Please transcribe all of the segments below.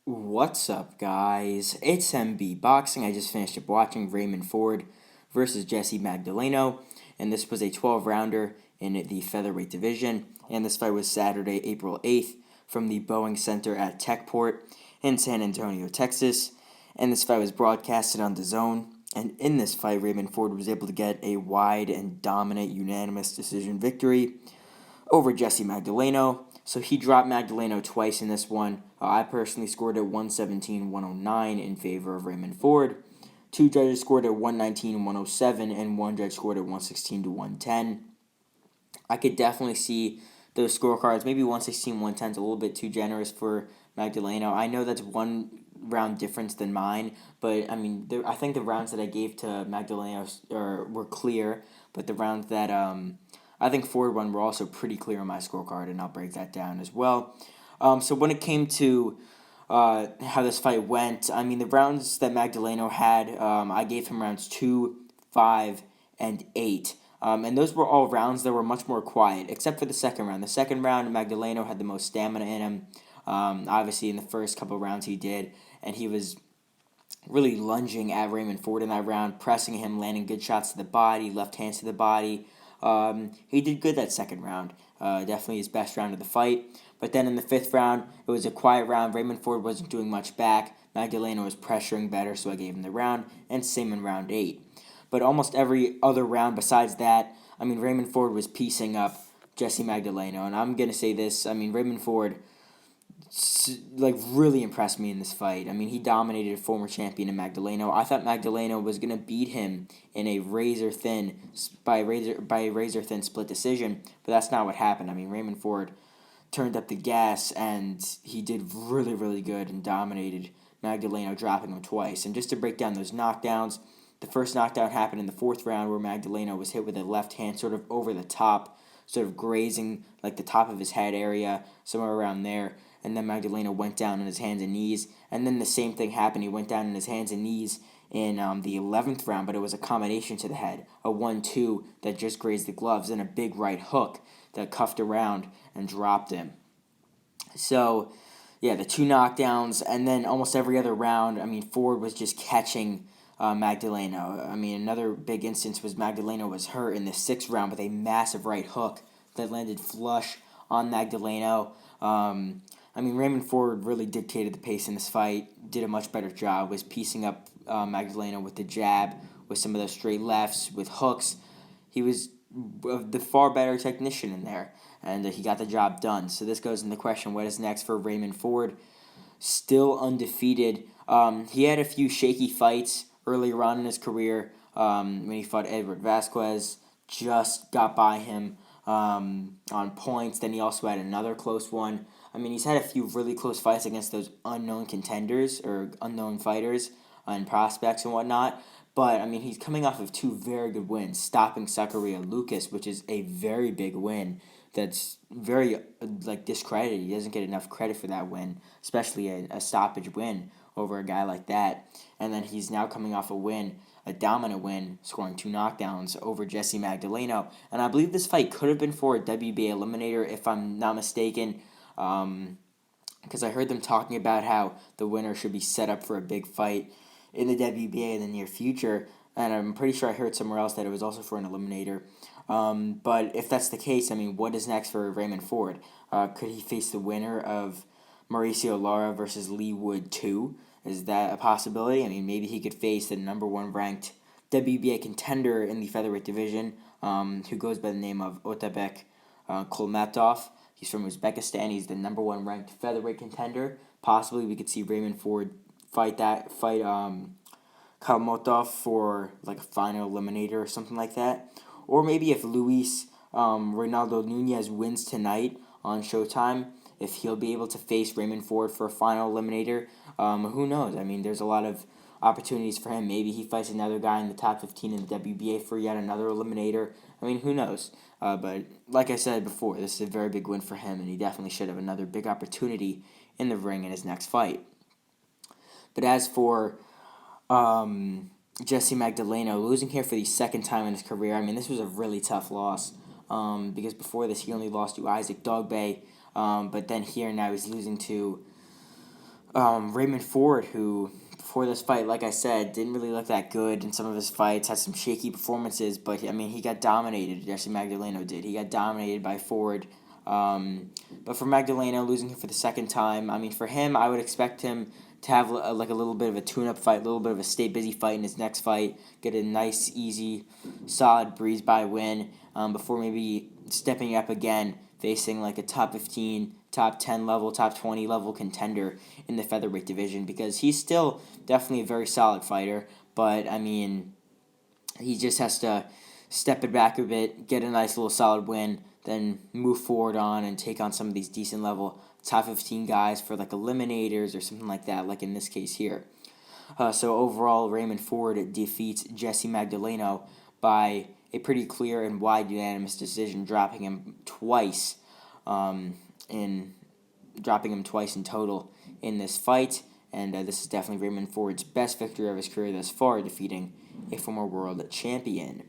What's up, guys? It's MB Boxing. I just finished up watching Raymond Ford versus Jessie Magdaleno, and this was a 12-rounder in the featherweight division. And this fight was Saturday, April 8th, from the Boeing Center at Techport in San Antonio, Texas. And this fight was broadcasted on DAZN. And in this fight, Raymond Ford was able to get a wide and dominant unanimous decision victory over Jessie Magdaleno. So he dropped Magdaleno twice in this one. I personally scored at 117-109 in favor of Raymond Ford. Two judges scored at 119-107, and one judge scored at 116-110. I could definitely see those scorecards. Maybe 116-110 is a little bit too generous for Magdaleno. I know that's one round difference than mine, but I mean, I think the rounds that I gave to Magdaleno were clear, but the rounds that I think Ford won were also pretty clear on my scorecard, and I'll break that down as well. So when it came to how this fight went, I mean, the rounds that Magdaleno had, I gave him rounds 2, 5, and 8. And those were all rounds that were much more quiet, except for the second round. The second round, Magdaleno had the most stamina in him. Obviously, in the first couple of rounds he did, and he was really lunging at Raymond Ford in that round, pressing him, landing good shots to the body, left hands to the body. He did good that second round. Definitely his best round of the fight. But then in the fifth round, it was a quiet round. Raymond Ford wasn't doing much back. Magdaleno was pressuring better, so I gave him the round. And same in round 8. But almost every other round besides that, I mean, Raymond Ford was piecing up Jessie Magdaleno. And I'm going to say this, I mean, Raymond Ford really impressed me in this fight. I mean, he dominated a former champion in Magdaleno. I thought Magdaleno was gonna beat him in a razor thin split decision, but that's not what happened. I mean, Raymond Ford turned up the gas and he did really good and dominated Magdaleno, dropping him twice. And just to break down those knockdowns, the first knockdown happened in the fourth round where Magdaleno was hit with a left hand sort of over the top, sort of grazing like the top of his head area, somewhere around there. And then Magdaleno went down on his hands and knees. And then the same thing happened. He went down on his hands and knees in the 11th round, but it was a combination to the head, a 1-2 that just grazed the gloves, and a big right hook that cuffed around and dropped him. So, yeah, the two knockdowns, and then almost every other round, I mean, Ford was just catching Magdaleno. I mean, another big instance was Magdaleno was hurt in the 6th round with a massive right hook that landed flush on Magdaleno. I mean, Raymond Ford really dictated the pace in this fight, did a much better job, was piecing up Magdaleno with the jab, with some of those straight lefts, with hooks. He was the far better technician in there, and he got the job done. So this goes into question, what is next for Raymond Ford? Still undefeated. He had a few shaky fights earlier on in his career when he fought Edward Vasquez, just got by him on points. Then he also had another close one. I mean, he's had a few really close fights against those unknown contenders or unknown fighters and prospects and whatnot. But, I mean, he's coming off of two very good wins, stopping Zachariah Lucas, which is a very big win that's very, discredited. He doesn't get enough credit for that win, especially a stoppage win over a guy like that. And then he's now coming off a dominant win, scoring 2 knockdowns over Jessie Magdaleno. And I believe this fight could have been for a WBA eliminator, if I'm not mistaken, because I heard them talking about how the winner should be set up for a big fight in the WBA in the near future. And I'm pretty sure I heard somewhere else that it was also for an eliminator. But if that's the case, I mean, what is next for Raymond Ford? Could he face the winner of Mauricio Lara versus Lee Wood 2? Is that a possibility? I mean, maybe he could face the number 1 ranked WBA contender in the featherweight division, who goes by the name of Otabek Kolmatov. He's from Uzbekistan. He's the number 1 ranked featherweight contender. Possibly we could see Raymond Ford fight Kalmotov for like a final eliminator or something like that. Or maybe if Luis Reynaldo Nunez wins tonight on Showtime, if he'll be able to face Raymond Ford for a final eliminator, who knows? I mean, there's a lot of opportunities for him. Maybe he fights another guy in the top 15 in the WBA for yet another eliminator. I mean, who knows? But like I said before, this is a very big win for him, and he definitely should have another big opportunity in the ring in his next fight. But as for Jessie Magdaleno, losing here for the second time in his career, I mean, this was a really tough loss because before this he only lost to Isaac Dogbe, but then here now he's losing to Raymond Ford, who before this fight, like I said, didn't really look that good in some of his fights, had some shaky performances, but I mean, he got dominated. Jessie Magdaleno did. He got dominated by Ford. But for Magdaleno, losing him for the second time, I mean, for him, I would expect him to have like a little bit of a tune-up fight, a little bit of a stay busy fight in his next fight, get a nice, easy, solid breeze-by win before maybe stepping up again, facing like a top 15, top 10 level, top 20 level contender in the featherweight division, because he's still definitely a very solid fighter, but I mean, he just has to step it back a bit, get a nice little solid win, then move forward on and take on some of these decent level top 15 guys for like eliminators or something like that, like in this case here. So overall, Raymond Ford defeats Jessie Magdaleno by a pretty clear and wide unanimous decision, dropping him twice in total in this fight. And this is definitely Raymond Ford's best victory of his career thus far, defeating a former world champion.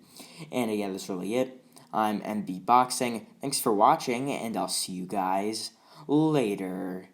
And yeah, that's really it. I'm MB Boxing. Thanks for watching, and I'll see you guys later.